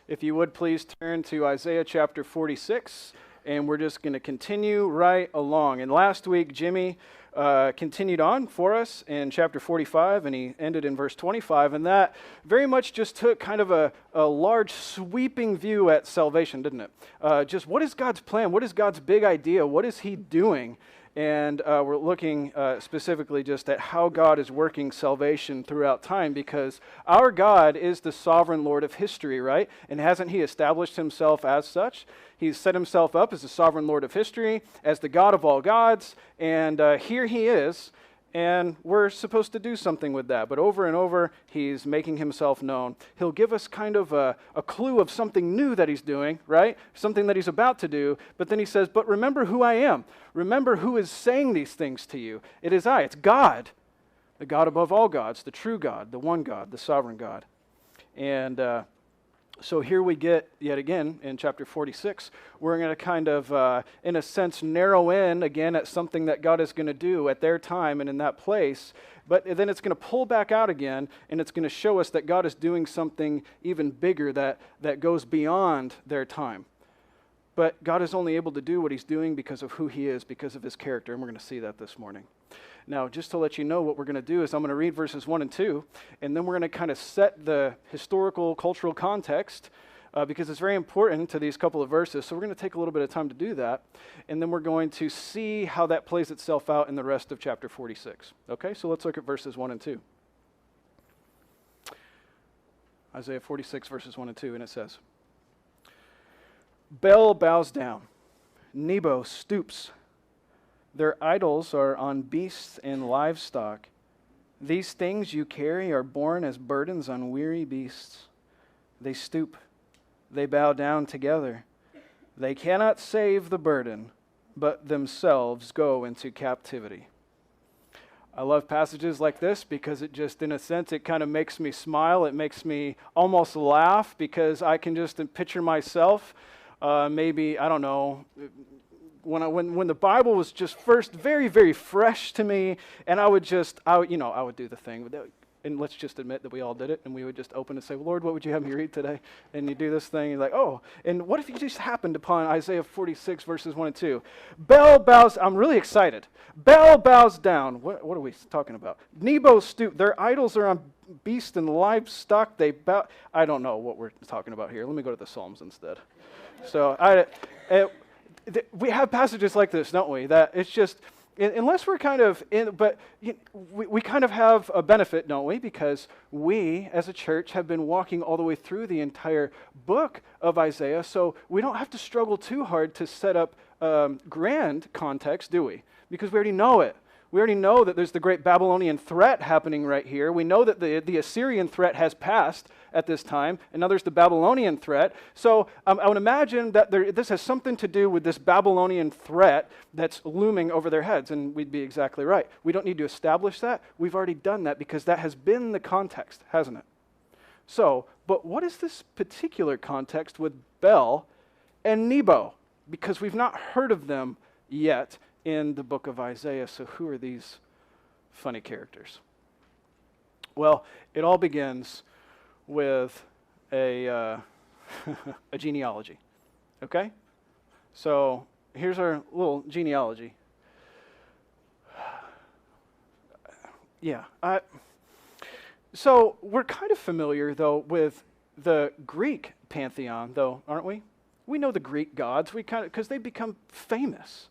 If you would please turn to Isaiah chapter 46, and we're just going to continue right along. And last week, Jimmy continued on for us in chapter 45, and he ended in verse 25, and that very much just took kind of a large sweeping view at salvation, didn't it? Just what is God's plan? What is God's big idea? What is he doing? And we're looking specifically just at how God is working salvation throughout time, because our God is the sovereign Lord of history, right? And hasn't he established himself as such? He's set himself up as the sovereign Lord of history, as the God of all gods, and here he is, and we're supposed to do something with that. But over and over, he's making himself known. He'll give us kind of a clue of something new that he's doing, right? Something that he's about to do. But then he says, but remember who I am. Remember who is saying these things to you. It is I. It's God, the God above all gods, the true God, the one God, the sovereign God. And so here we get, yet again, in chapter 46, we're going to kind of, in a sense, narrow in again at something that God is going to do at their time and in that place. But then it's going to pull back out again, and it's going to show us that God is doing something even bigger that goes beyond their time. But God is only able to do what he's doing because of who he is, because of his character, and we're going to see that this morning. Now, just to let you know, what we're going to do is I'm going to read verses 1 and 2, and then we're going to kind of set the historical, cultural context, because it's very important to these couple of verses. So we're going to take a little bit of time to do that, and then we're going to see how that plays itself out in the rest of chapter 46. Okay, so let's look at verses 1 and 2. Isaiah 46, verses 1 and 2, and it says, Bel bows down, Nebo stoops. Their idols are on beasts and livestock. These things you carry are borne as burdens on weary beasts. They stoop. They bow down together. They cannot save the burden, but themselves go into captivity. I love passages like this because it just, in a sense, it kind of makes me smile. It makes me almost laugh because I can just picture myself, maybe, I don't know, when the Bible was just first very, very fresh to me, and I would do the thing, and let's just admit that we all did it, and we would just open and say, Lord, what would you have me read today? And you do this thing, and you're like, oh, and what if you just happened upon Isaiah 46, verses 1 and 2? Bel bows, I'm really excited. Bel bows down. What are we talking about? Nebo stoop. Their idols are on beasts and livestock. They bow. I don't know what we're talking about here. Let me go to the Psalms instead. So we have passages like this, don't we? That it's just, unless we're kind of in, but we kind of have a benefit, don't we? Because we, as a church, have been walking all the way through the entire book of Isaiah, so we don't have to struggle too hard to set up grand context, do we? Because we already know it. We already know that there's the great Babylonian threat happening right here. We know that the Assyrian threat has passed at this time, and now there's the Babylonian threat. So I would imagine that this has something to do with this Babylonian threat that's looming over their heads, and we'd be exactly right. We don't need to establish that. We've already done that because that has been the context, hasn't it? So, but what is this particular context with Bel and Nebo? Because we've not heard of them yet in the book of Isaiah. So who are these funny characters? Well, it all begins with a genealogy, okay? So here's our little genealogy. So we're kind of familiar, though, with the Greek pantheon, though, aren't we? We know the Greek gods, because they become famous.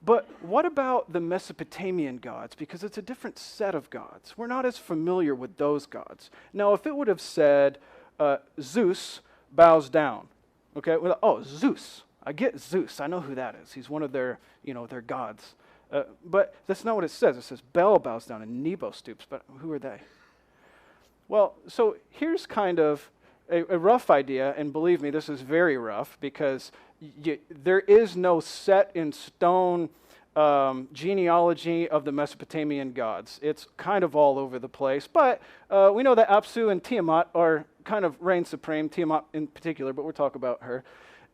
But what about the Mesopotamian gods? Because it's a different set of gods. We're not as familiar with those gods. Now, if it would have said, Zeus bows down, okay? Well, oh, Zeus. I get Zeus. I know who that is. He's one of their gods. But that's not what it says. It says Bel bows down and Nebo stoops. But who are they? Well, so here's kind of a rough idea, and believe me, this is very rough because there is no set in stone genealogy of the Mesopotamian gods. It's kind of all over the place, but we know that Apsu and Tiamat are kind of reign supreme, Tiamat in particular, but we'll talk about her.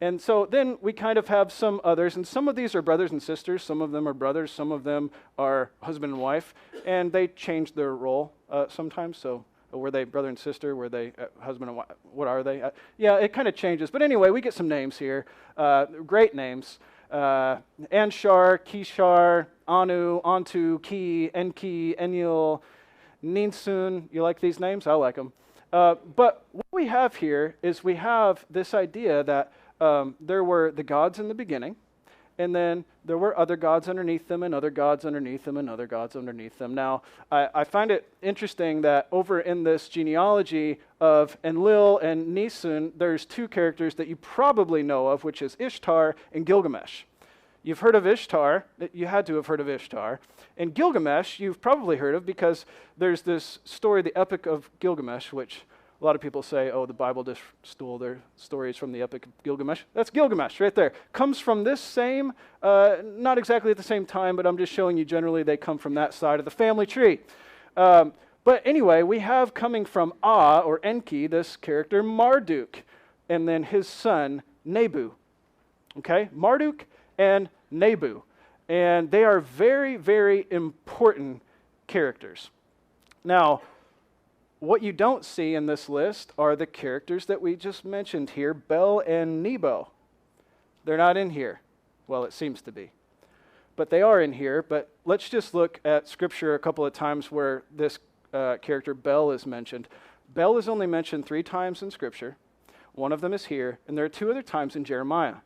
And so then we kind of have some others, and some of these are brothers and sisters, some of them are brothers, some of them are husband and wife, and they change their role sometimes, so Were they brother and sister? Were they husband and wife? What are they? Yeah, it kind of changes. But anyway, we get some names here. Great names. Anshar, Kishar, Anu, Antu, Ki, Enki, Enil, Ninsun. You like these names? I like them. But what we have here is we have this idea that there were the gods in the beginning, and then there were other gods underneath them, and other gods underneath them, and other gods underneath them. Now, I find it interesting that over in this genealogy of Enlil and Nisun, there's two characters that you probably know of, which is Ishtar and Gilgamesh. You've heard of Ishtar. You had to have heard of Ishtar. And Gilgamesh, you've probably heard of because there's this story, the Epic of Gilgamesh, which a lot of people say, oh, the Bible just stole their stories from the Epic of Gilgamesh. That's Gilgamesh right there. Comes from this same, not exactly at the same time, but I'm just showing you generally they come from that side of the family tree. But anyway, we have coming from or Enki, this character Marduk, and then his son Nebu. Okay, Marduk and Nebu. And they are very, very important characters. Now, what you don't see in this list are the characters that we just mentioned here, Bel and Nebo. They're not in here. Well, it seems to be. But they are in here. But let's just look at Scripture a couple of times where this character Bel is mentioned. Bel is only mentioned 3 times in Scripture. One of them is here, and there are 2 other times in Jeremiah.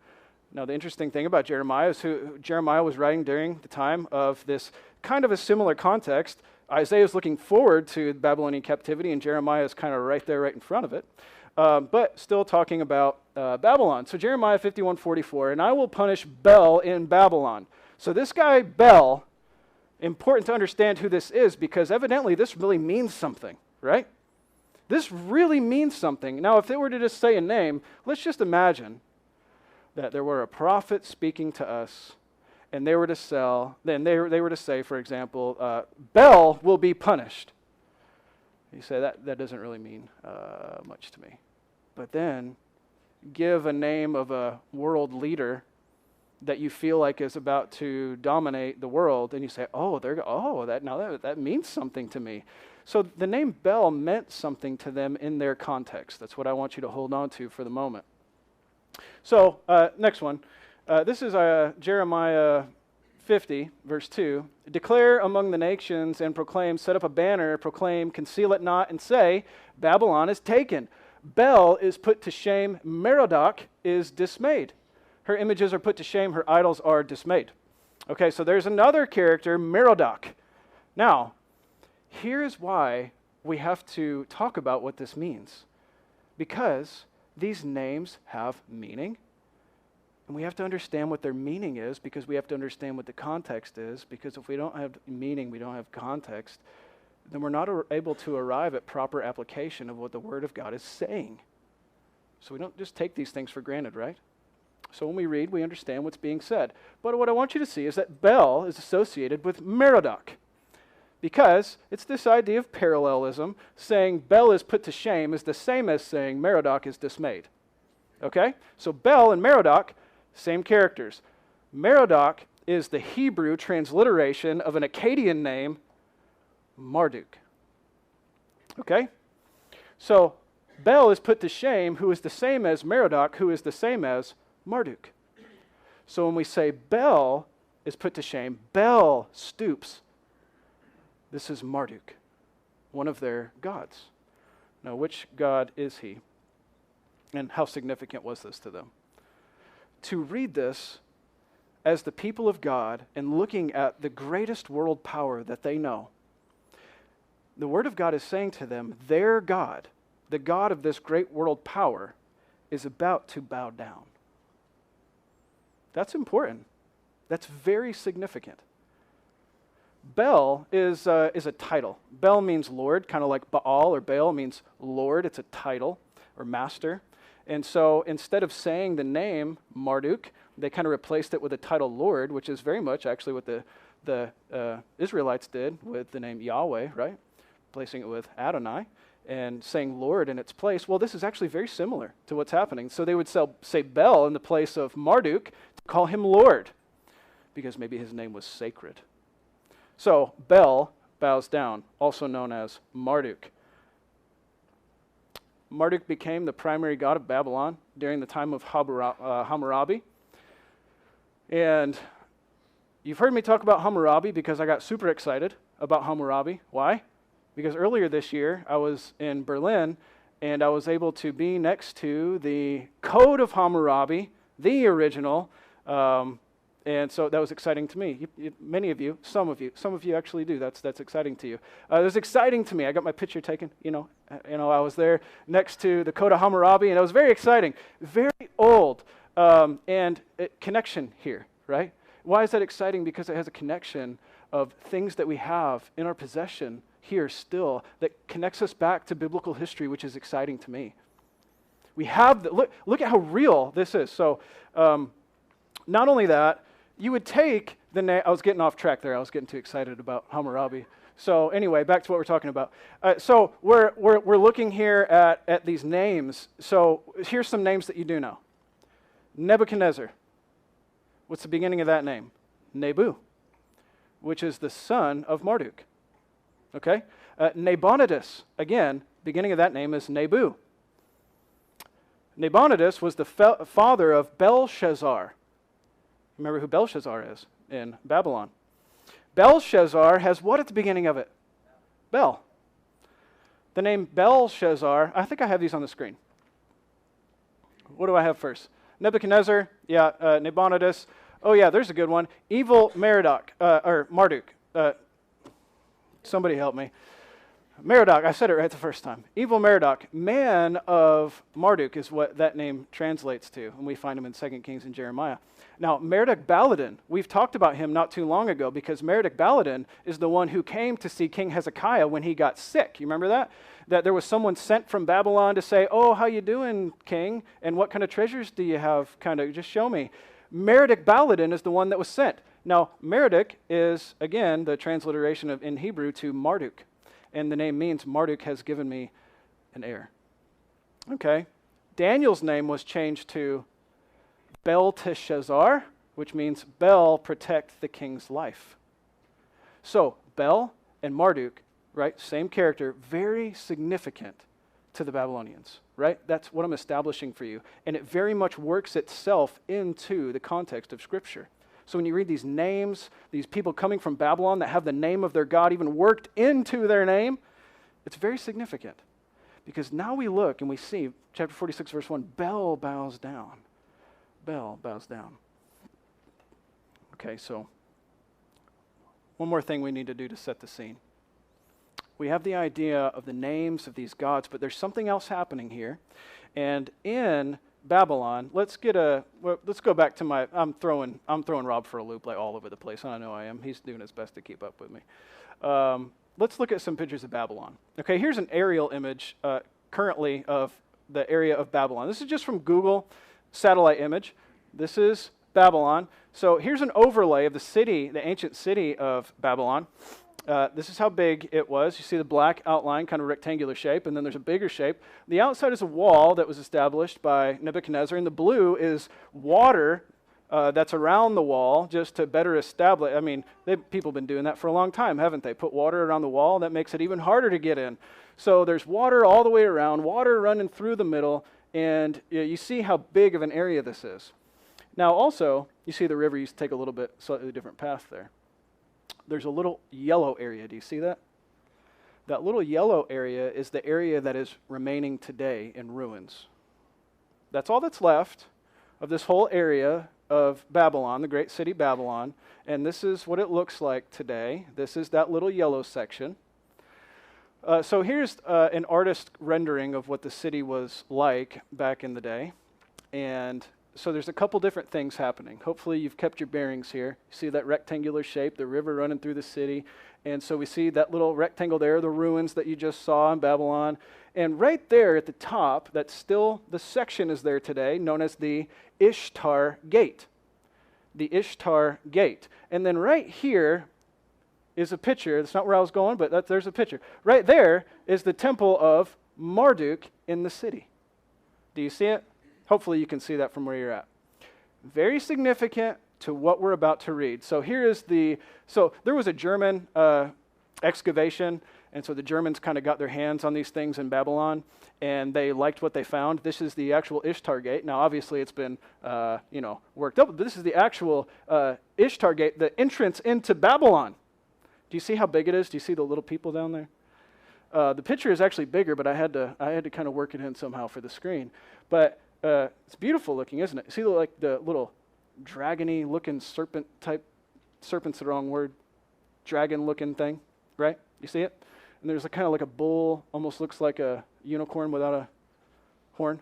Now, the interesting thing about Jeremiah is who Jeremiah was writing during the time of this kind of a similar context. Isaiah is looking forward to Babylonian captivity, and Jeremiah is kind of right there, right in front of it. But still talking about Babylon. So Jeremiah 51:44, and I will punish Bel in Babylon. So this guy, Bel, important to understand who this is because evidently this really means something, right? This really means something. Now, if they were to just say a name, let's just imagine that there were a prophet speaking to us, and they were to say, for example, Bel will be punished. You say, that doesn't really mean much to me. But then, give a name of a world leader that you feel like is about to dominate the world, and you say, that means something to me. So the name Bel meant something to them in their context. That's what I want you to hold on to for the moment. So, next one. This is Jeremiah 50, verse 2. Declare among the nations and proclaim, set up a banner, proclaim, conceal it not, and say, Babylon is taken. Bel is put to shame. Merodach is dismayed. Her images are put to shame. Her idols are dismayed. Okay, so there's another character, Merodach. Now, here's why we have to talk about what this means. Because these names have meaning. And we have to understand what their meaning is because we have to understand what the context is. Because if we don't have meaning, we don't have context, then we're not able to arrive at proper application of what the Word of God is saying. So we don't just take these things for granted, right? So when we read, we understand what's being said. But what I want you to see is that Bel is associated with Merodach. Because it's this idea of parallelism. Saying Bel is put to shame is the same as saying Merodach is dismayed. Okay? So Bel and Merodach, same characters. Merodach is the Hebrew transliteration of an Akkadian name, Marduk. Okay? So Bel is put to shame, who is the same as Merodach, who is the same as Marduk. So when we say Bel is put to shame, Bel stoops. This is Marduk, one of their gods. Now, which god is he? And how significant was this to them? To read this as the people of God and looking at the greatest world power that they know, the Word of God is saying to them, their God, the God of this great world power, is about to bow down. That's important. That's very significant. Bel is a title. Bel means Lord, kind of like Baal or Baal means Lord. It's a title or master. And so instead of saying the name Marduk, they kind of replaced it with the title Lord, which is very much actually what the Israelites did with the name Yahweh, right? Placing it with Adonai and saying Lord in its place. Well, this is actually very similar to what's happening. So they would say Bel in the place of Marduk to call him Lord because maybe his name was sacred. So Bel bows down, also known as Marduk. Marduk became the primary god of Babylon during the time of Hammurabi. And you've heard me talk about Hammurabi because I got super excited about Hammurabi. Why? Because earlier this year, I was in Berlin, and I was able to be next to the Code of Hammurabi, the original, and so that was exciting to me. Many of you, some of you actually do. That's exciting to you. It was exciting to me. I got my picture taken. I was there next to the Code of Hammurabi, and it was very exciting. Very old, and connection here, right? Why is that exciting? Because it has a connection of things that we have in our possession here still that connects us back to biblical history, which is exciting to me. We have look at how real this is. So, not only that. You would take the name. I was getting off track there. I was getting too excited about Hammurabi. So anyway, back to what we're talking about. So we're looking here at these names. So here's some names that you do know. Nebuchadnezzar. What's the beginning of that name? Nebu, which is the son of Marduk. Okay. Nabonidus. Again, beginning of that name is Nebu. Nabonidus was the father of Belshazzar. Remember who Belshazzar is in Babylon. Belshazzar has what at the beginning of it? Bel. The name Belshazzar, I think I have these on the screen. What do I have first? Nebuchadnezzar, Nabonidus. Oh yeah, there's a good one. Evil Merodach, or Marduk. Somebody help me. Merodach, I said it right the first time. Evil Merodach, man of Marduk is what that name translates to, and we find him in 2 Kings and Jeremiah. Now, Merodach-Baladan, we've talked about him not too long ago because Merodach-Baladan is the one who came to see King Hezekiah when he got sick. You remember that? That there was someone sent from Babylon to say, oh, how you doing, King? And what kind of treasures do you have? Kind of, just show me. Merodach-Baladan is the one that was sent. Now, Merodach is, again, the transliteration of in Hebrew to Marduk. And the name means Marduk has given me an heir. Okay. Daniel's name was changed to Belteshazzar, which means Bel, protect the king's life. So, Bel and Marduk, right, same character, very significant to the Babylonians, right? That's what I'm establishing for you. And it very much works itself into the context of Scripture. So when you read these names, these people coming from Babylon that have the name of their God even worked into their name, it's very significant. Because now we look and we see, chapter 46, verse 1, Bel bows down. Bel bows down. Okay, so one more thing we need to do to set the scene. We have the idea of the names of these gods, but there's something else happening here. And in Babylon, let's go back to I'm throwing Rob for a loop like all over the place. I know I am. He's doing his best to keep up with me. Let's look at some pictures of Babylon. Okay, here's an aerial image currently of the area of Babylon. This is just from Google satellite image. This is Babylon. So here's an overlay of the city, the ancient city of Babylon. This is how big it was. You see the black outline, kind of rectangular shape, and then there's a bigger shape. The outside is a wall that was established by Nebuchadnezzar, and the blue is water that's around the wall just to better establish. I mean, people have been doing that for a long time, haven't they? Put water around the wall. That makes it even harder to get in. So there's water all the way around, water running through the middle, and you see how big of an area this is. Now also, you see the river used to take a little bit slightly different path there. There's a little yellow area. Do you see that? That little yellow area is the area that is remaining today in ruins. That's all that's left of this whole area of Babylon, the great city Babylon. And this is what it looks like today. This is that little yellow section. So here's an artist rendering of what the city was like back in the day. And so there's a couple different things happening. Hopefully you've kept your bearings here. You see that rectangular shape, the river running through the city. And so we see that little rectangle there, the ruins that you just saw in Babylon. And right there at the top, that's still, the section is there today, known as the Ishtar Gate. The Ishtar Gate. And then right here is a picture. That's not where I was going, but there's a picture. Right there is the temple of Marduk in the city. Do you see it? Hopefully you can see that from where you're at. Very significant to what we're about to read. So here is so there was a German excavation And so the Germans kind of got their hands on these things in Babylon, and they liked what they found. This is the actual Ishtar Gate. Now, obviously, it's been, worked up, but this is the actual Ishtar Gate, the entrance into Babylon. Do you see how big it is? Do you see the little people down there? The picture is actually bigger, but I had to kind of work it in somehow for the screen. But it's beautiful looking, isn't it? See the little dragon-y looking serpent's the wrong word, dragon-looking thing, right? You see it? And there's kind of like a bull, almost looks like a unicorn without a horn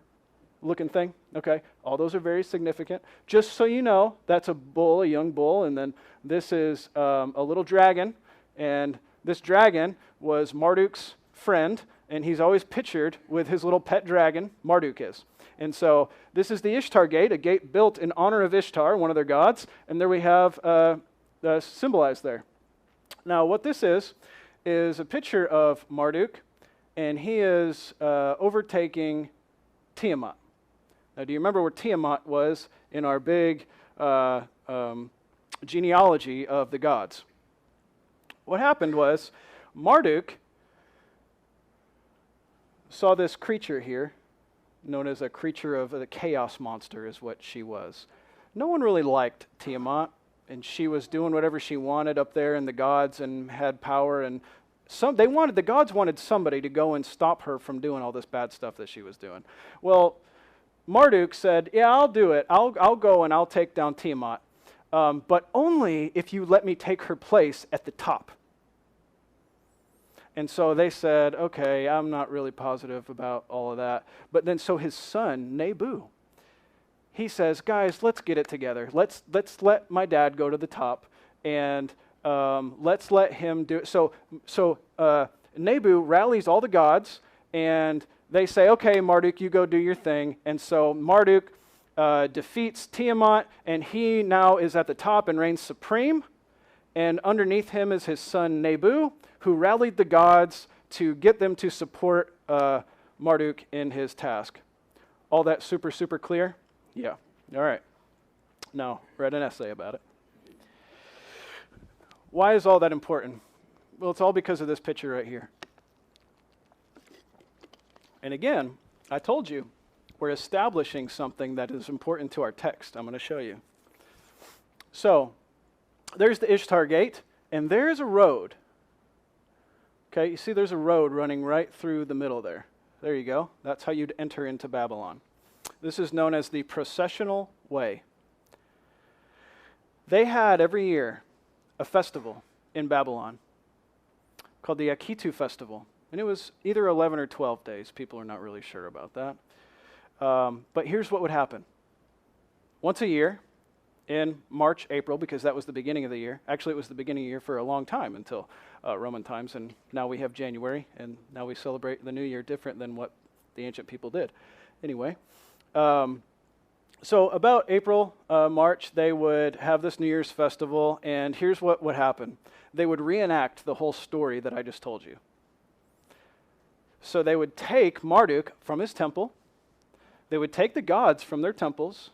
looking thing. Okay, all those are very significant. Just so you know, that's a bull, a young bull, and then this is a little dragon, and this dragon was Marduk's friend, and he's always pictured with his little pet dragon, Marduk is. And so this is the Ishtar Gate, a gate built in honor of Ishtar, one of their gods, and there we have symbolized there. Now what this is a picture of Marduk, and he is overtaking Tiamat. Now, do you remember where Tiamat was in our big genealogy of the gods? What happened was Marduk saw this creature here, known as a creature of the chaos monster is what she was. No one really liked Tiamat, and she was doing whatever she wanted up there in the gods and had power, and the gods wanted somebody to go and stop her from doing all this bad stuff that she was doing. Well, Marduk said, yeah, I'll do it. I'll go and I'll take down Tiamat, but only if you let me take her place at the top. And so they said, okay, I'm not really positive about all of that. But then so his son, Nebu, he says, guys, let's get it together. Let's let my dad go to the top, and let's let him do it. So Nebu rallies all the gods, and they say, okay, Marduk, you go do your thing. And so Marduk defeats Tiamat, and he now is at the top and reigns supreme. And underneath him is his son Nebu, who rallied the gods to get them to support Marduk in his task. All that super, super clear? Yeah. All right. Now, read an essay about it. Why is all that important? Well, it's all because of this picture right here. And again, I told you, we're establishing something that is important to our text. I'm going to show you. So, there's the Ishtar Gate, and there's a road. Okay, you see there's a road running right through the middle there. There you go. That's how you'd enter into Babylon. This is known as the processional way. They had every year a festival in Babylon called the Akitu Festival. And it was either 11 or 12 days. People are not really sure about that. But here's what would happen. Once a year, in March, April, because that was the beginning of the year. Actually, it was the beginning of the year for a long time until Roman times, and now we have January, and now we celebrate the new year different than what the ancient people did. Anyway, so about April, March, they would have this New Year's festival, and here's what would happen. They would reenact the whole story that I just told you. So they would take Marduk from his temple, they would take the gods from their temples,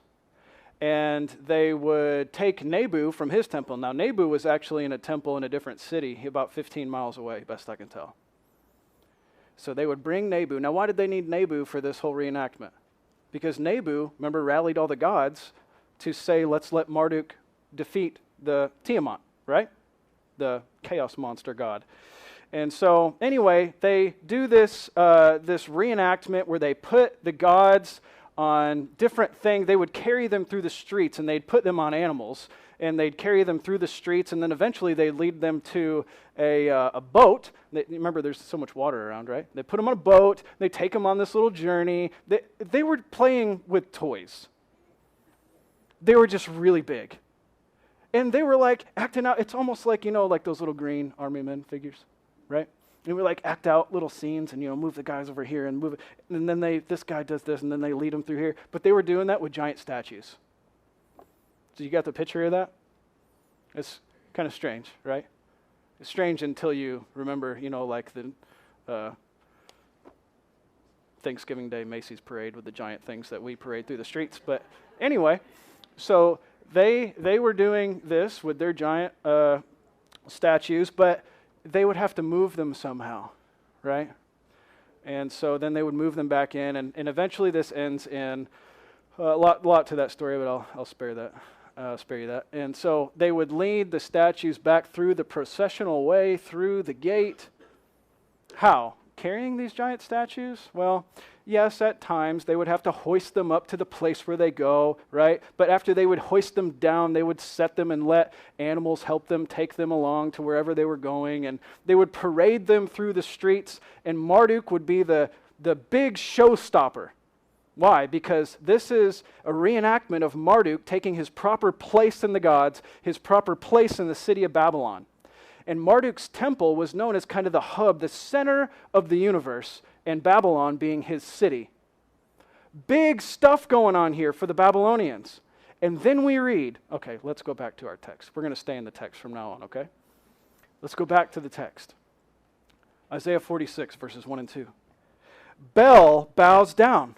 and they would take Nebu from his temple. Now, Nebu was actually in a temple in a different city, about 15 miles away, best I can tell. So they would bring Nebu. Now, why did they need Nebu for this whole reenactment? Because Nebu, remember, rallied all the gods to say, let's let Marduk defeat the Tiamat, right? The chaos monster god. And so, anyway, they do this reenactment where they put the gods on different things. They would carry them through the streets, and they'd put them on animals, and they'd carry them through the streets, and then eventually they'd lead them to a boat. Remember, there's so much water around, right? They put them on a boat, they take them on this little journey. They were playing with toys. They were just really big. And they were like acting out. It's almost like, like those little green army men figures, right? And we like act out little scenes and, move the guys over here and move it. And then this guy does this, and then they lead them through here. But they were doing that with giant statues. So you got the picture of that? It's kind of strange, right? It's strange until you remember, like the Thanksgiving Day Macy's parade with the giant things that we parade through the streets. But anyway, so they were doing this with their giant statues, but they would have to move them somehow, right? And so then they would move them back in, and eventually this ends in a lot to that story, but I'll spare that. Spare you that. And so they would lead the statues back through the processional way, through the gate. How? Carrying these giant statues? Well, yes, at times they would have to hoist them up to the place where they go, right? But after they would hoist them down, they would set them and let animals help them take them along to wherever they were going. And they would parade them through the streets, and Marduk would be the big showstopper. Why? Because this is a reenactment of Marduk taking his proper place in the gods, his proper place in the city of Babylon. And Marduk's temple was known as kind of the hub, the center of the universe, and Babylon being his city. Big stuff going on here for the Babylonians. And then we read, okay, let's go back to our text. We're going to stay in the text from now on, okay? Let's go back to the text. Isaiah 46, verses 1 and 2. Bel bows down,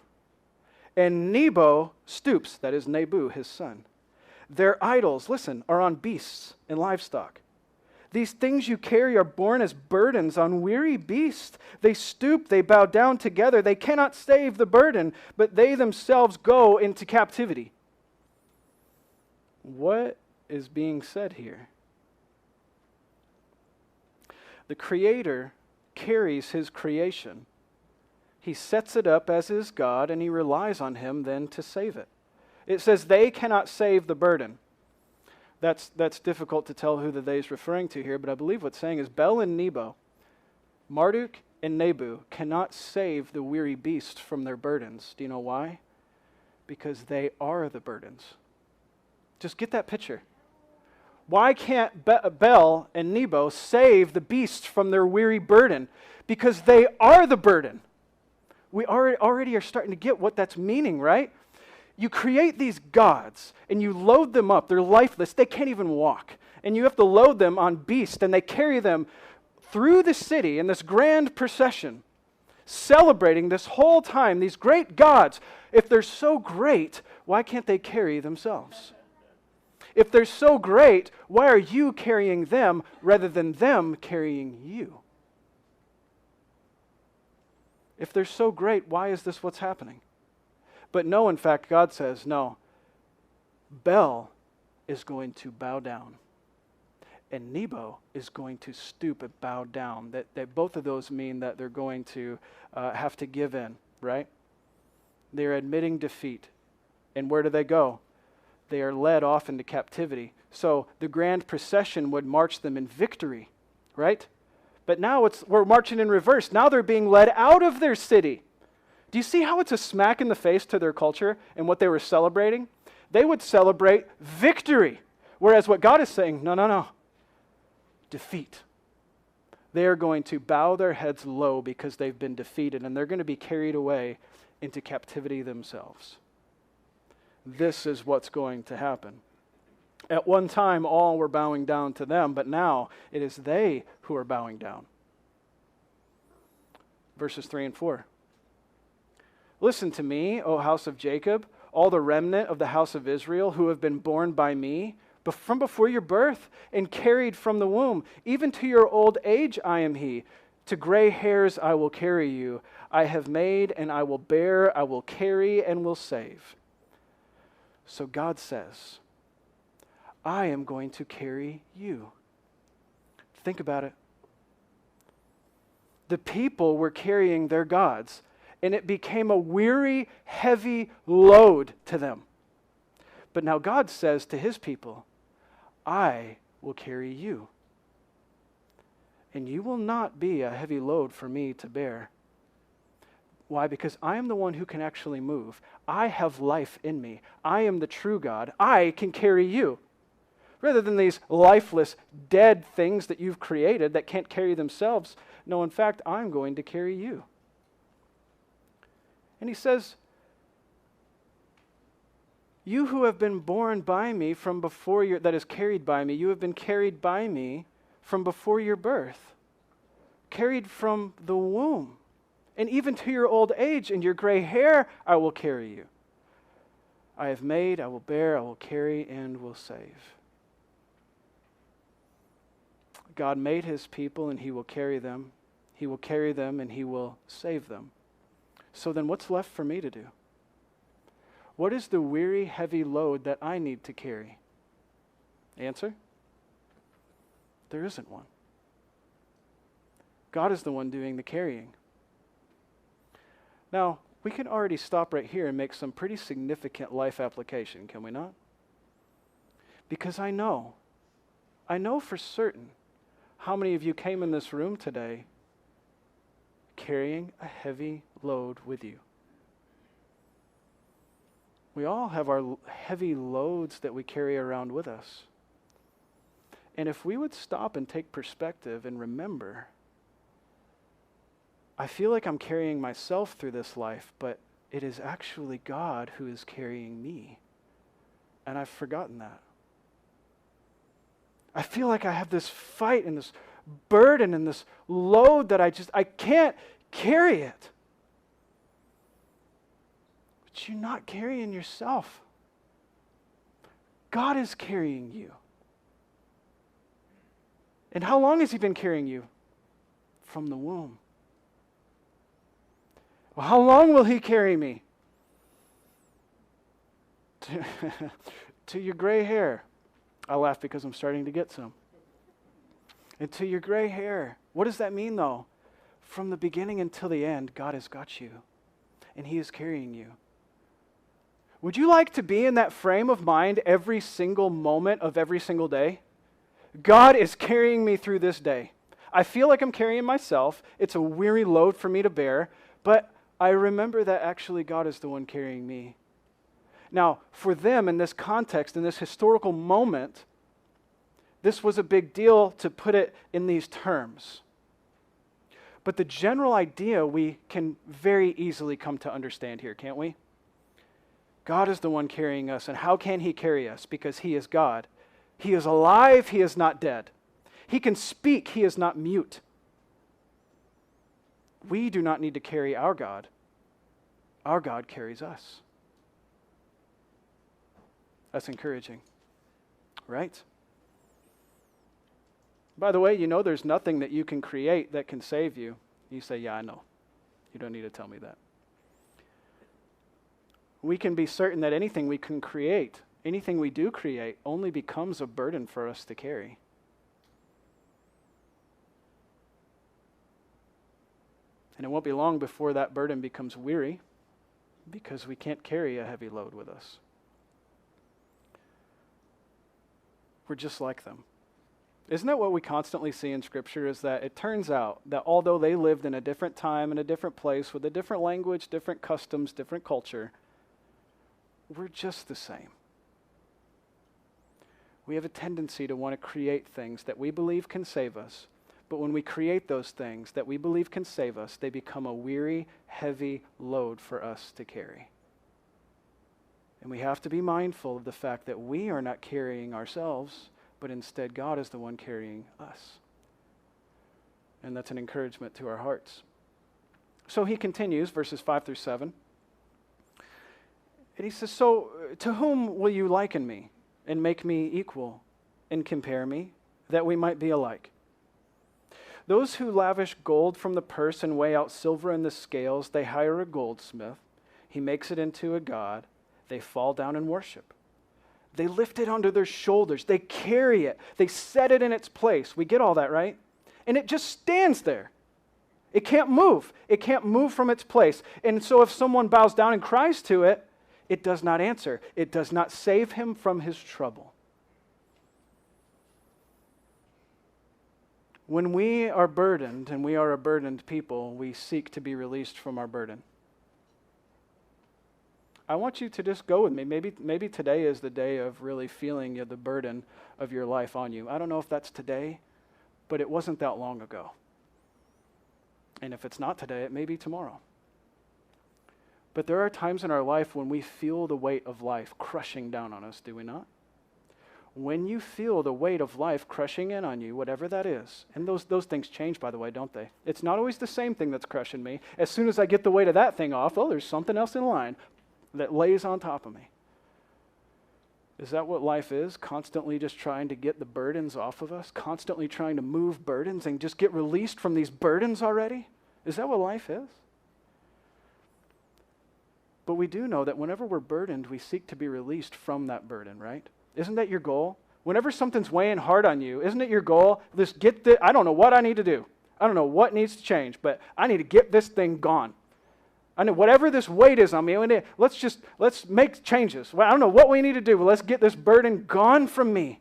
and Nebo stoops, that is Nebu, his son. Their idols, listen, are on beasts and livestock. These things you carry are borne as burdens on weary beasts. They stoop, they bow down together. They cannot save the burden, but they themselves go into captivity. What is being said here? The Creator carries his creation. He sets it up as his God, and he relies on him then to save it. It says they cannot save the burden. That's difficult to tell who the they is referring to here, but I believe what's saying is Bel and Nebo, Marduk and Nebu, cannot save the weary beast from their burdens. Do you know why? Because they are the burdens. Just get that picture. Why can't Bel and Nebo save the beasts from their weary burden? Because they are the burden. We already are starting to get what that's meaning, right? You create these gods, and you load them up. They're lifeless. They can't even walk. And you have to load them on beasts, and they carry them through the city in this grand procession, celebrating this whole time, these great gods. If they're so great, why can't they carry themselves? If they're so great, why are you carrying them rather than them carrying you? If they're so great, why is this what's happening? But no, in fact, God says, no, Bel is going to bow down, and Nebo is going to stoop and bow down. That both of those mean that they're going to have to give in, right? They're admitting defeat. And where do they go? They are led off into captivity. So the grand procession would march them in victory, right? But now we're marching in reverse. Now they're being led out of their city. Do you see how it's a smack in the face to their culture and what they were celebrating? They would celebrate victory, whereas what God is saying, no, defeat. They are going to bow their heads low because they've been defeated, and they're going to be carried away into captivity themselves. This is what's going to happen. At one time, all were bowing down to them, but now it is they who are bowing down. Verses 3 and 4. Listen to me, O house of Jacob, all the remnant of the house of Israel who have been born by me, from before your birth and carried from the womb. Even to your old age I am he. To gray hairs I will carry you. I have made and I will bear, I will carry and will save. So God says, I am going to carry you. Think about it. The people were carrying their gods, and it became a weary, heavy load to them. But now God says to his people, I will carry you. And you will not be a heavy load for me to bear. Why? Because I am the one who can actually move. I have life in me. I am the true God. I can carry you. Rather than these lifeless, dead things that you've created that can't carry themselves. No, in fact, I'm going to carry you. And he says, you who have been born by me from before your, that is carried by me, you have been carried by me from before your birth. Carried from the womb. And even to your old age and your gray hair, I will carry you. I have made, I will bear, I will carry, and will save. God made his people and he will carry them. He will carry them and he will save them. So then what's left for me to do? What is the weary, heavy load that I need to carry? Answer? There isn't one. God is the one doing the carrying. Now, we can already stop right here and make some pretty significant life application, can we not? Because I know for certain how many of you came in this room today carrying a heavy load with you. We all have our heavy loads that we carry around with us. And if we would stop and take perspective and remember, I feel like I'm carrying myself through this life, but it is actually God who is carrying me. And I've forgotten that. I feel like I have this fight and this burden and this load that I can't carry it. But you're not carrying yourself. God is carrying you. And how long has he been carrying you? From the womb. Well, how long will he carry me? To your gray hair. I laugh because I'm starting to get some. And to your gray hair. What does that mean though? From the beginning until the end, God has got you. And he is carrying you. Would you like to be in that frame of mind every single moment of every single day? God is carrying me through this day. I feel like I'm carrying myself. It's a weary load for me to bear, but I remember that actually God is the one carrying me. Now, for them in this context, in this historical moment, this was a big deal to put it in these terms. But the general idea we can very easily come to understand here, can't we? God is the one carrying us, and how can he carry us? Because he is God. He is alive, he is not dead. He can speak, he is not mute. We do not need to carry our God. Our God carries us. That's encouraging, right? By the way, you know there's nothing that you can create that can save you. You say, yeah, I know. You don't need to tell me that. We can be certain that anything we can create, anything we do create, only becomes a burden for us to carry. And it won't be long before that burden becomes weary because we can't carry a heavy load with us. We're just like them. Isn't that what we constantly see in Scripture, is that it turns out that although they lived in a different time, in a different place, with a different language, different customs, different culture, we're just the same. We have a tendency to want to create things that we believe can save us, but when we create those things that we believe can save us, they become a weary, heavy load for us to carry. And we have to be mindful of the fact that we are not carrying ourselves, but instead God is the one carrying us. And that's an encouragement to our hearts. So he continues, verses 5 through 7. And he says, so to whom will you liken me and make me equal and compare me, that we might be alike? Those who lavish gold from the purse and weigh out silver in the scales, they hire a goldsmith. He makes it into a god. They fall down and worship. They lift it onto their shoulders. They carry it. They set it in its place. We get all that, right? And it just stands there. It can't move. It can't move from its place. And so if someone bows down and cries to it, it does not answer. It does not save him from his trouble. When we are burdened, and we are a burdened people, we seek to be released from our burden. I want you to just go with me. Maybe today is the day of really feeling the burden of your life on you. I don't know if that's today, but it wasn't that long ago. And if it's not today, it may be tomorrow. But there are times in our life when we feel the weight of life crushing down on us, do we not? When you feel the weight of life crushing in on you, whatever that is, and those things change, by the way, don't they? It's not always the same thing that's crushing me. As soon as I get the weight of that thing off, there's something else in line that lays on top of me. Is that what life is? Constantly just trying to get the burdens off of us? Constantly trying to move burdens and just get released from these burdens already? Is that what life is? But we do know that whenever we're burdened, we seek to be released from that burden, right? Isn't that your goal? Whenever something's weighing hard on you, isn't it your goal? I don't know what I need to do. I don't know what needs to change, but I need to get this thing gone. I know whatever this weight is on me, let's make changes. Well, I don't know what we need to do, but let's get this burden gone from me.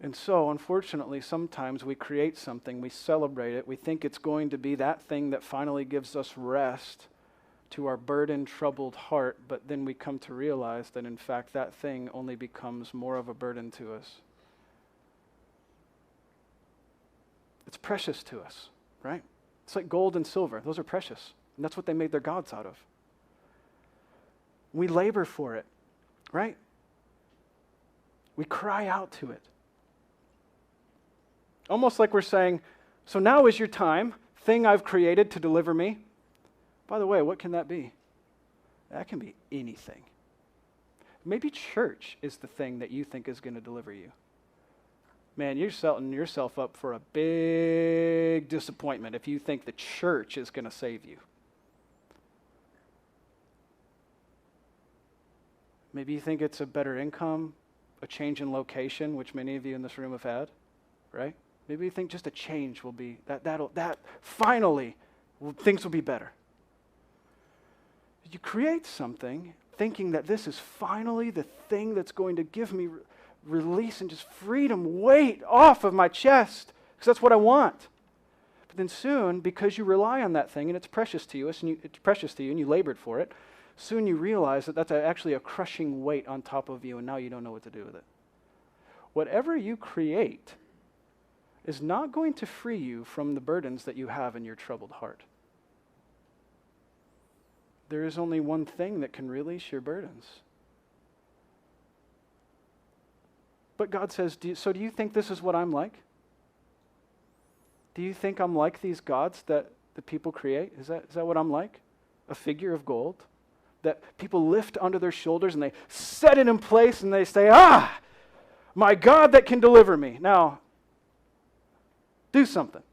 And so, unfortunately, sometimes we create something, we celebrate it, we think it's going to be that thing that finally gives us rest to our burdened, troubled heart, but then we come to realize that in fact that thing only becomes more of a burden to us. It's precious to us, right? It's like gold and silver. Those are precious. And that's what they made their gods out of. We labor for it, right? We cry out to it. Almost like we're saying, so now is your time, thing I've created to deliver me. By the way, what can that be? That can be anything. Maybe church is the thing that you think is going to deliver you. Man, you're setting yourself up for a big disappointment if you think the church is going to save you. Maybe you think it's a better income, a change in location, which many of you in this room have had, right? Maybe you think just a change will be, that finally, things will be better. You create something thinking that this is finally the thing that's going to give me release and just freedom, weight off of my chest, because that's what I want. But then soon, because you rely on that thing and it's precious to you, and you labored for it, soon you realize that that's actually a crushing weight on top of you, and now you don't know what to do with it. Whatever you create is not going to free you from the burdens that you have in your troubled heart. There is only one thing that can release your burdens. But God says, do you think this is what I'm like? Do you think I'm like these gods that the people create? Is that what I'm like? A figure of gold that people lift onto their shoulders and they set it in place and they say, my God that can deliver me. Now, do something.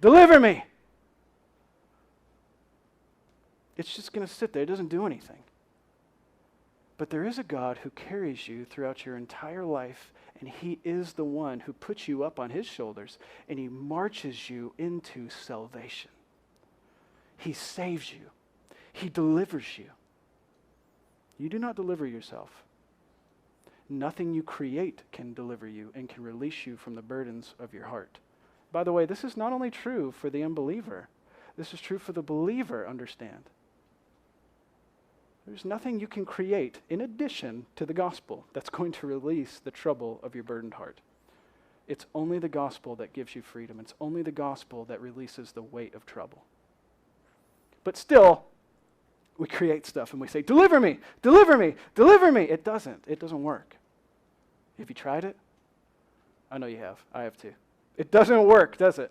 Deliver me. It's just going to sit there. It doesn't do anything. But there is a God who carries you throughout your entire life, and he is the one who puts you up on his shoulders, and he marches you into salvation. He saves you. He delivers you. You do not deliver yourself. Nothing you create can deliver you and can release you from the burdens of your heart. By the way, this is not only true for the unbeliever. This is true for the believer, understand. There's nothing you can create in addition to the gospel that's going to release the trouble of your burdened heart. It's only the gospel that gives you freedom. It's only the gospel that releases the weight of trouble. But still, we create stuff and we say, deliver me, deliver me, deliver me. It doesn't work. Have you tried it? I know you have. I have too. It doesn't work, does it?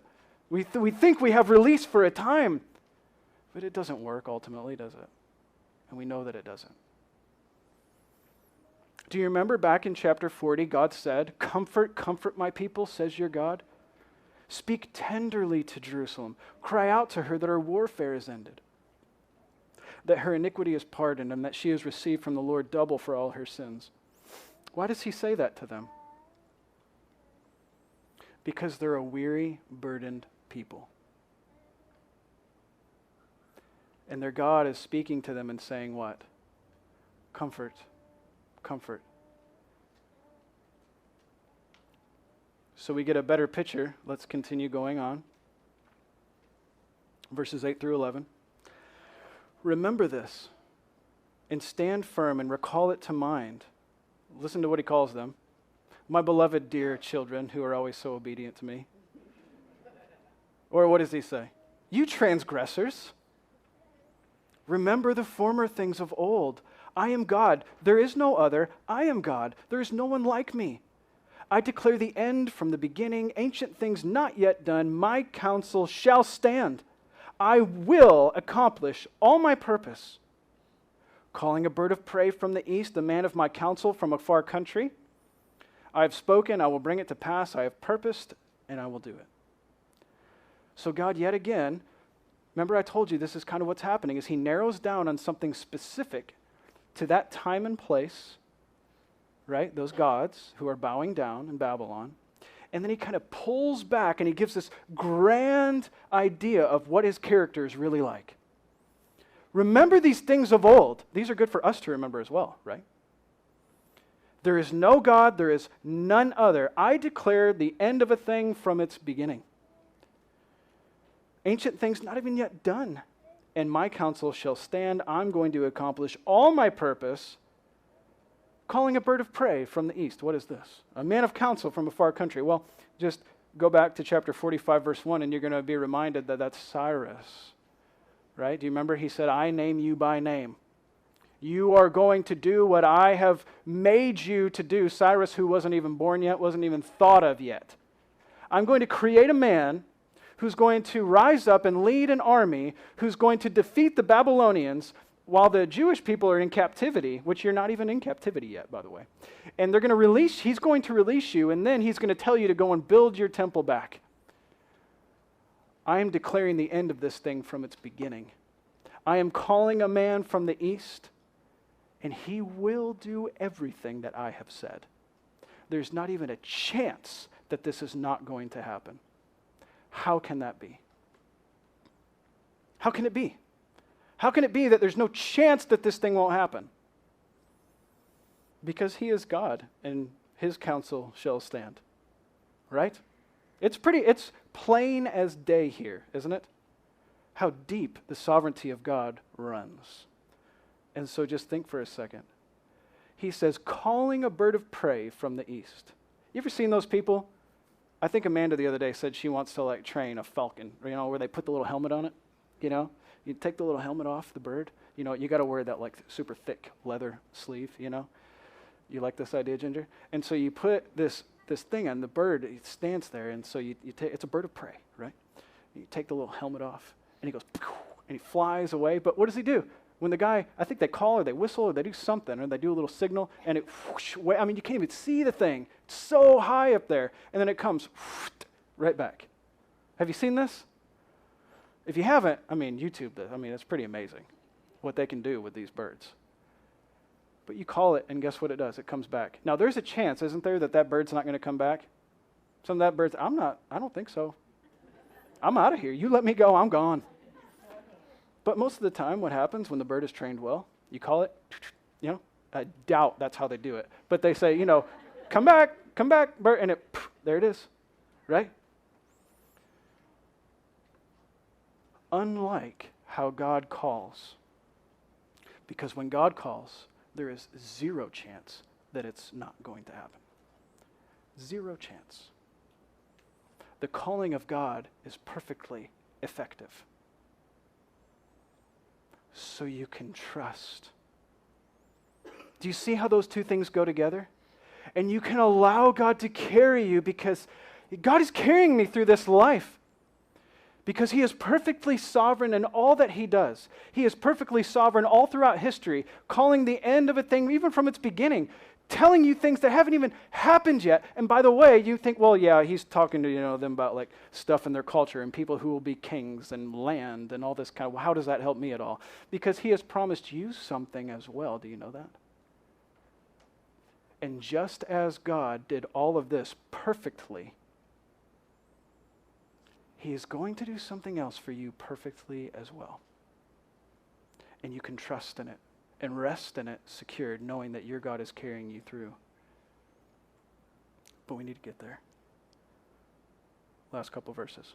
We think we have release for a time, but it doesn't work ultimately, does it? And we know that it doesn't. Do you remember back in chapter 40, God said, comfort, comfort my people, says your God. Speak tenderly to Jerusalem. Cry out to her that her warfare is ended, that her iniquity is pardoned, and that she has received from the Lord double for all her sins. Why does he say that to them? Because they're a weary, burdened people. And their God is speaking to them and saying what? Comfort, comfort. So we get a better picture. Let's continue going on. Verses 8 through 11. Remember this and stand firm and recall it to mind. Listen to what he calls them. My beloved dear children who are always so obedient to me. Or what does he say? You transgressors. Remember the former things of old. I am God. There is no other. I am God. There is no one like me. I declare the end from the beginning, ancient things not yet done. My counsel shall stand. I will accomplish all my purpose. calling a bird of prey from the east, a man of my counsel from a far country. I have spoken, I will bring it to pass. I have purposed, and I will do it. So God, yet again, remember I told you this is kind of what's happening, is he narrows down on something specific to that time and place, right? Those gods who are bowing down in Babylon. And then he kind of pulls back and he gives this grand idea of what his character is really like. Remember these things of old. These are good for us to remember as well, right? There is no God, there is none other. I declare the end of a thing from its beginning. Ancient things not even yet done. And my counsel shall stand. I'm going to accomplish all my purpose. Calling a bird of prey from the east. What is this? A man of counsel from a far country. Well, just go back to chapter 45, verse 1, and you're going to be reminded that that's Cyrus. Right? Do you remember he said, I name you by name. You are going to do what I have made you to do. Cyrus, who wasn't even born yet, wasn't even thought of yet. I'm going to create a man who's going to rise up and lead an army, who's going to defeat the Babylonians while the Jewish people are in captivity, which you're not even in captivity yet, by the way. And they're going to release, he's going to release you, and then he's going to tell you to go and build your temple back. I am declaring the end of this thing from its beginning. I am calling a man from the east, and he will do everything that I have said. There's not even a chance that this is not going to happen. How can that be? How can it be? How can it be that there's no chance that this thing won't happen? Because he is God, and his counsel shall stand. Right? It's plain as day here, isn't it? How deep the sovereignty of God runs. And so just think for a second. He says, calling a bird of prey from the east. You ever seen those people? I think Amanda the other day said she wants to train a falcon, where they put the little helmet on it, You take the little helmet off the bird. You got to wear that super thick leather sleeve, You like this idea, Ginger? And so you put this thing on the bird, it stands there, and so you take, it's a bird of prey, right? You take the little helmet off, and he goes, and he flies away. But what does he do? When the guy, I think they call or they whistle or they do something, or they do a little signal, and it whoosh, you can't even see the thing. It's so high up there. And then it comes whoosh, right back. Have you seen this? If you haven't, YouTube this. It's pretty amazing what they can do with these birds. But you call it, and guess what it does? It comes back. Now, there's a chance, isn't there, that bird's not going to come back? Some of that bird's, I don't think so. I'm out of here. You let me go, I'm gone. But most of the time, what happens when the bird is trained well? You call it, I doubt that's how they do it. But they say, come back, bird, and there it is, right? Unlike how God calls. Because when God calls, there is zero chance that it's not going to happen. Zero chance. The calling of God is perfectly effective. So you can trust. Do you see how those two things go together? And you can allow God to carry you because God is carrying me through this life. Because he is perfectly sovereign in all that he does. He is perfectly sovereign all throughout history, calling the end of a thing, even from its beginning, telling you things that haven't even happened yet. And by the way, you think, well, yeah, he's talking to them about stuff in their culture and people who will be kings and land and all this kind of, well, how does that help me at all? Because he has promised you something as well. Do you know that? And just as God did all of this perfectly, he is going to do something else for you perfectly as well. And you can trust in it and rest in it secured, knowing that your God is carrying you through. But we need to get there. Last couple verses.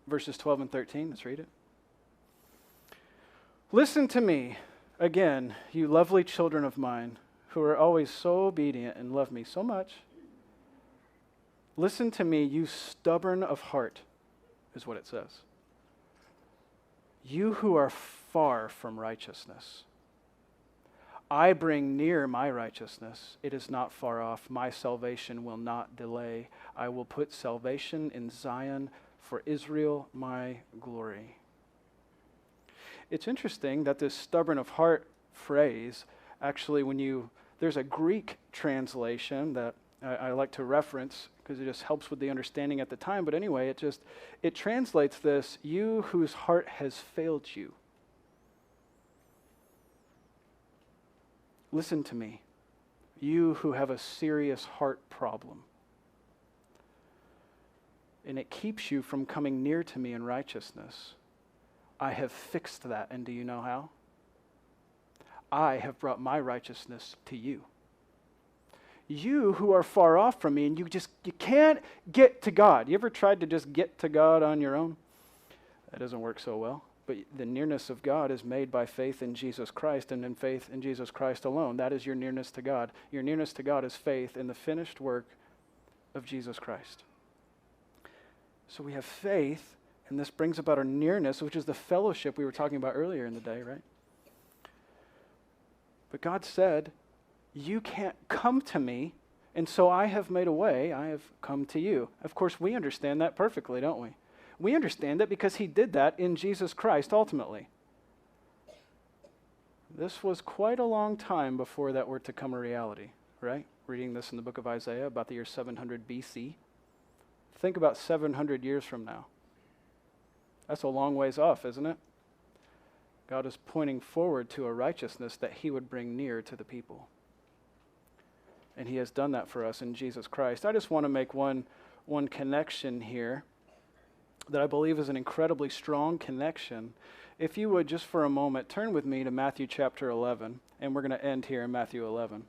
Verses 12 and 13, let's read it. Listen to me, again, you lovely children of mine, who are always so obedient and love me so much. Listen to me, you stubborn of heart, is what it says. You who are far from righteousness. I bring near my righteousness. It is not far off. My salvation will not delay. I will put salvation in Zion for Israel, my glory. It's interesting that this stubborn of heart phrase, actually, there's a Greek translation that I like to reference because it just helps with the understanding at the time. But anyway, it translates this, you whose heart has failed you. Listen to me, you who have a serious heart problem. And it keeps you from coming near to me in righteousness. I have fixed that, and do you know how? I have brought my righteousness to you. You who are far off from me, and you can't get to God. You ever tried to just get to God on your own? That doesn't work so well. But the nearness of God is made by faith in Jesus Christ, and in faith in Jesus Christ alone. That is your nearness to God. Your nearness to God is faith in the finished work of Jesus Christ. So we have faith, and this brings about our nearness, which is the fellowship we were talking about earlier in the day, right? But God said, you can't come to me, and so I have made a way, I have come to you. Of course, we understand that perfectly, don't we? We understand that because he did that in Jesus Christ ultimately. This was quite a long time before that were to come a reality, right? Reading this in the book of Isaiah about the year 700 BC. Think about 700 years from now. That's a long ways off, isn't it? God is pointing forward to a righteousness that he would bring near to the people. And he has done that for us in Jesus Christ. I just want to make one connection here that I believe is an incredibly strong connection. If you would, just for a moment, turn with me to Matthew chapter 11, and we're going to end here in Matthew 11.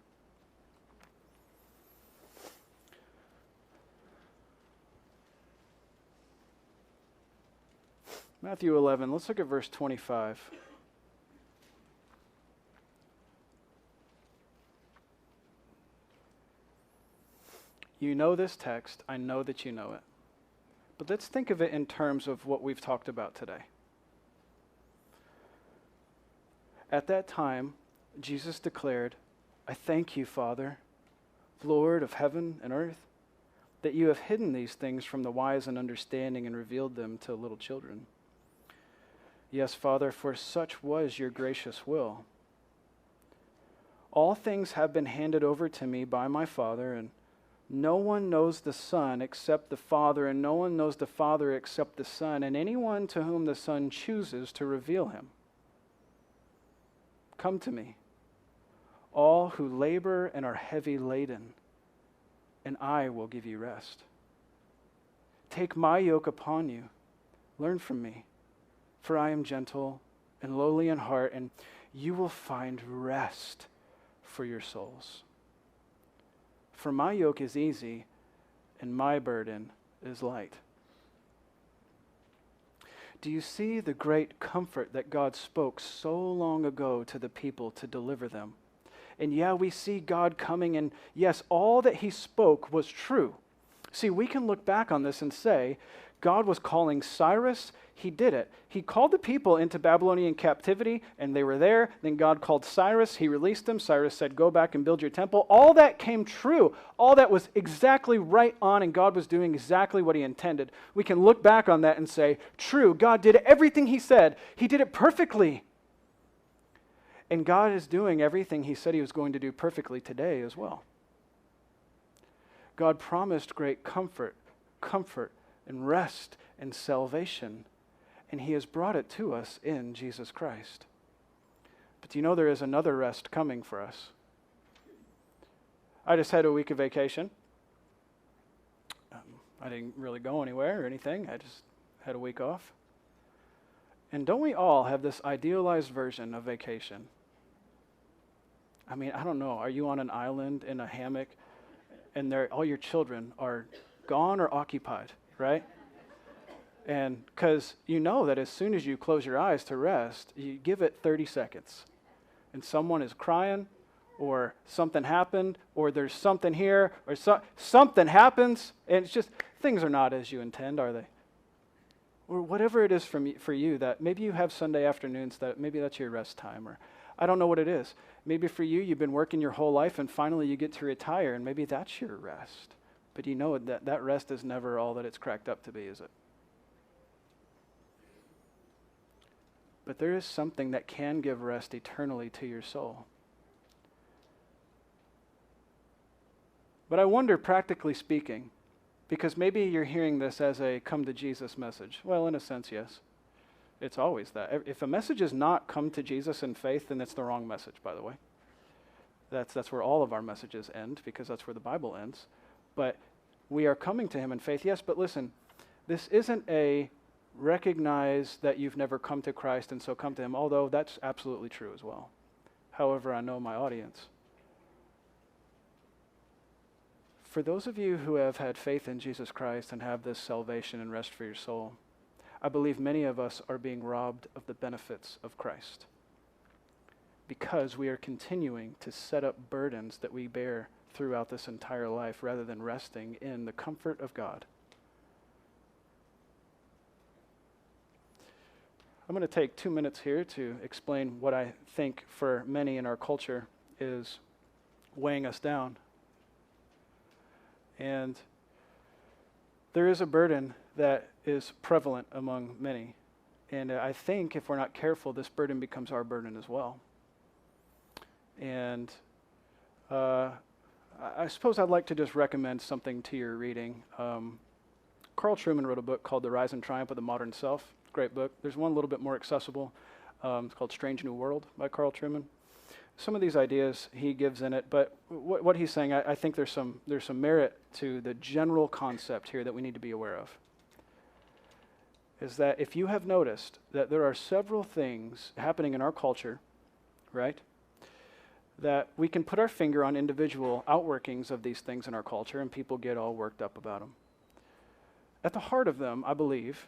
Matthew 11, let's look at verse 25. You know this text. I know that you know it. But let's think of it in terms of what we've talked about today. At that time, Jesus declared, I thank you, Father, Lord of heaven and earth, that you have hidden these things from the wise and understanding and revealed them to little children. Yes, Father, for such was your gracious will. All things have been handed over to me by my Father, and no one knows the Son except the Father, and no one knows the Father except the Son, and anyone to whom the Son chooses to reveal him. Come to me, all who labor and are heavy laden, and I will give you rest. Take my yoke upon you. Learn from me, for I am gentle and lowly in heart, and you will find rest for your souls. For my yoke is easy, and my burden is light. Do you see the great comfort that God spoke so long ago to the people to deliver them? And yeah, we see God coming, and yes, all that he spoke was true. See, we can look back on this and say, God was calling Cyrus, he did it. He called the people into Babylonian captivity, and they were there. Then God called Cyrus, he released them. Cyrus said, go back and build your temple. All that came true. All that was exactly right on, and God was doing exactly what he intended. We can look back on that and say, true, God did everything he said. He did it perfectly. And God is doing everything he said he was going to do perfectly today as well. God promised great comfort, and rest and salvation, and he has brought it to us in Jesus Christ. But do you know there is another rest coming for us? I just had a week of vacation. I didn't really go anywhere or anything. I just had a week off. And don't we all have this idealized version of vacation? I mean, I don't know. Are you on an island in a hammock and all your children are gone or occupied, right? And because you know that as soon as you close your eyes to rest, you give it 30 seconds. And someone is crying, or something happened, or there's something here, or something happens, and it's just, things are not as you intend, are they? Or whatever it is for you, that maybe you have Sunday afternoons, that maybe that's your rest time, or I don't know what it is. Maybe for you, you've been working your whole life, and finally you get to retire, and maybe that's your rest. But you know that rest is never all that it's cracked up to be, is it? But there is something that can give rest eternally to your soul. But I wonder, practically speaking, because maybe you're hearing this as a come to Jesus message. Well, in a sense, yes. It's always that. If a message is not come to Jesus in faith, then it's the wrong message, by the way. That's where all of our messages end, because that's where the Bible ends. But we are coming to him in faith, yes, but listen, this isn't a recognize that you've never come to Christ and so come to him, although that's absolutely true as well. However, I know my audience. For those of you who have had faith in Jesus Christ and have this salvation and rest for your soul, I believe many of us are being robbed of the benefits of Christ because we are continuing to set up burdens that we bear throughout this entire life rather than resting in the comfort of God. I'm going to take 2 minutes here to explain what I think for many in our culture is weighing us down. And there is a burden that is prevalent among many. And I think if we're not careful, this burden becomes our burden as well. And I suppose I'd like to just recommend something to your reading. Carl Trueman wrote a book called The Rise and Triumph of the Modern Self. Great book. There's one a little bit more accessible. It's called Strange New World by Carl Trueman. Some of these ideas he gives in it, but what he's saying, I think there's some merit to the general concept here that we need to be aware of. Is that if you have noticed that there are several things happening in our culture, right, that we can put our finger on individual outworkings of these things in our culture and people get all worked up about them. At the heart of them, I believe,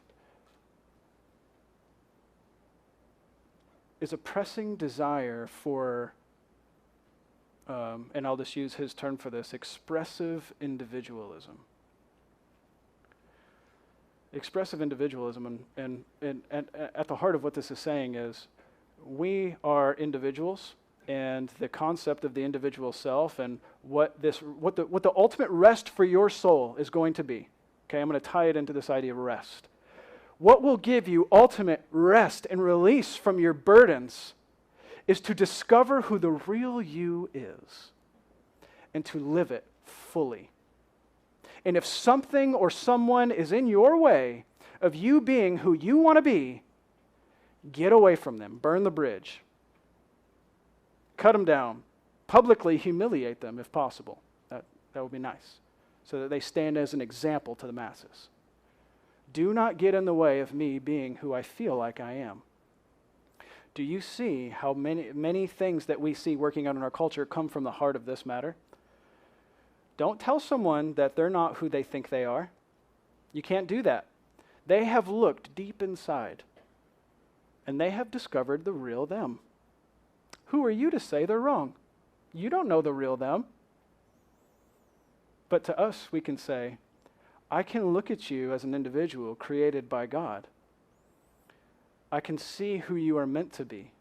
is a pressing desire for, and I'll just use his term for this, expressive individualism. Expressive individualism, and at the heart of what this is saying is, we are individuals, and the concept of the individual self, and what the ultimate rest for your soul is going to be. Okay, I'm going to tie it into this idea of rest. What will give you ultimate rest and release from your burdens is to discover who the real you is and to live it fully. And if something or someone is in your way of you being who you want to be, get away from them. Burn the bridge. Cut them down. Publicly humiliate them if possible. That would be nice, so that they stand as an example to the masses. Do not get in the way of me being who I feel like I am. Do you see how many things that we see working out in our culture come from the heart of this matter? Don't tell someone that they're not who they think they are. You can't do that. They have looked deep inside, and they have discovered the real them. Who are you to say they're wrong? You don't know the real them. But to us, we can say, I can look at you as an individual created by God. I can see who you are meant to be.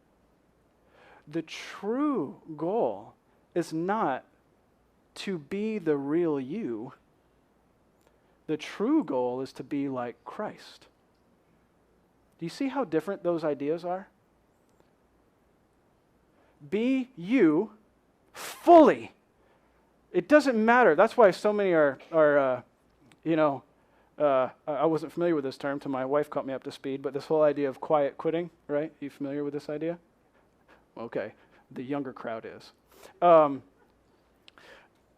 The true goal is not to be the real you. The true goal is to be like Christ. Do you see how different those ideas are? Be you fully. It doesn't matter. That's why so many are I wasn't familiar with this term till my wife caught me up to speed, but this whole idea of quiet quitting, right? You familiar with this idea? Okay, the younger crowd is.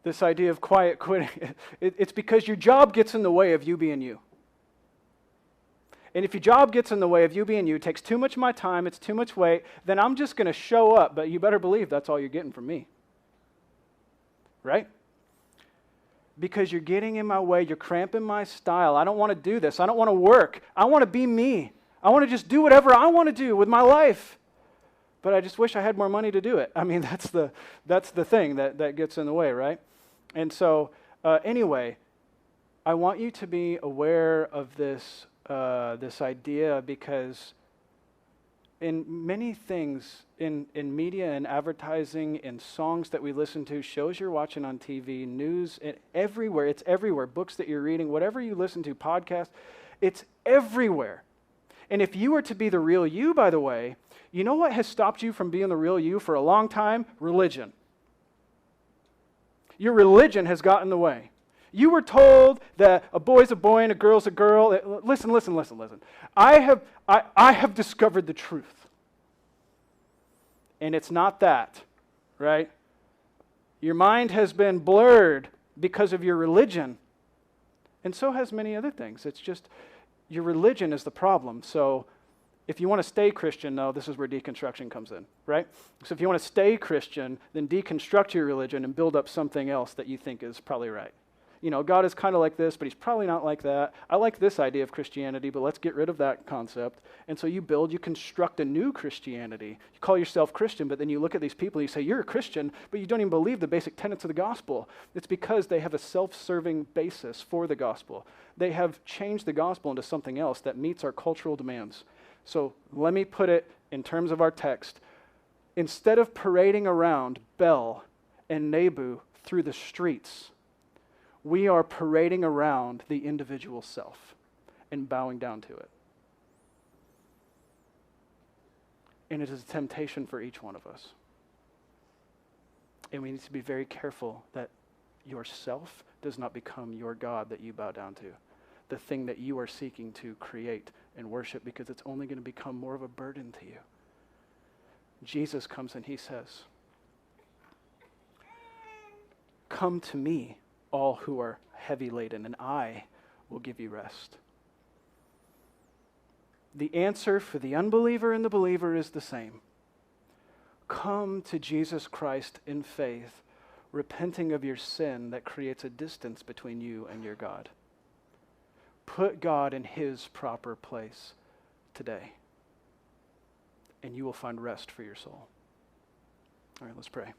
This idea of quiet quitting, it's because your job gets in the way of you being you. And if your job gets in the way of you being you, it takes too much of my time, it's too much weight, then I'm just going to show up, but you better believe that's all you're getting from me. Right? Because you're getting in my way, you're cramping my style. I don't want to do this. I don't want to work. I want to be me. I want to just do whatever I want to do with my life. But I just wish I had more money to do it. I mean, that's the thing that gets in the way, right? And so, anyway, I want you to be aware of this idea, because in many things, in media and advertising, in songs that we listen to, shows you're watching on TV, news, everywhere, it's everywhere, books that you're reading, whatever you listen to, podcasts, it's everywhere. And if you were to be the real you, by the way, you know what has stopped you from being the real you for a long time? Religion. Your religion has gotten in the way. You were told that a boy's a boy and a girl's a girl. Listen. I have discovered the truth. And it's not that, right? Your mind has been blurred because of your religion. And so has many other things. It's just your religion is the problem. So if you want to stay Christian, though, this is where deconstruction comes in, right? So if you want to stay Christian, then deconstruct your religion and build up something else that you think is probably right. You know, God is kind of like this, but he's probably not like that. I like this idea of Christianity, but let's get rid of that concept. And so you construct a new Christianity. You call yourself Christian, but then you look at these people and you say, you're a Christian, but you don't even believe the basic tenets of the gospel. It's because they have a self-serving basis for the gospel. They have changed the gospel into something else that meets our cultural demands. So let me put it in terms of our text. Instead of parading around Bel and Nebu through the streets, we are parading around the individual self and bowing down to it. And it is a temptation for each one of us. And we need to be very careful that yourself does not become your God that you bow down to, the thing that you are seeking to create and worship, because it's only going to become more of a burden to you. Jesus comes and he says, "Come to me, all who are heavy laden, and I will give you rest." The answer for the unbeliever and the believer is the same. Come to Jesus Christ in faith, repenting of your sin that creates a distance between you and your God. Put God in his proper place today, and you will find rest for your soul. All right, let's pray.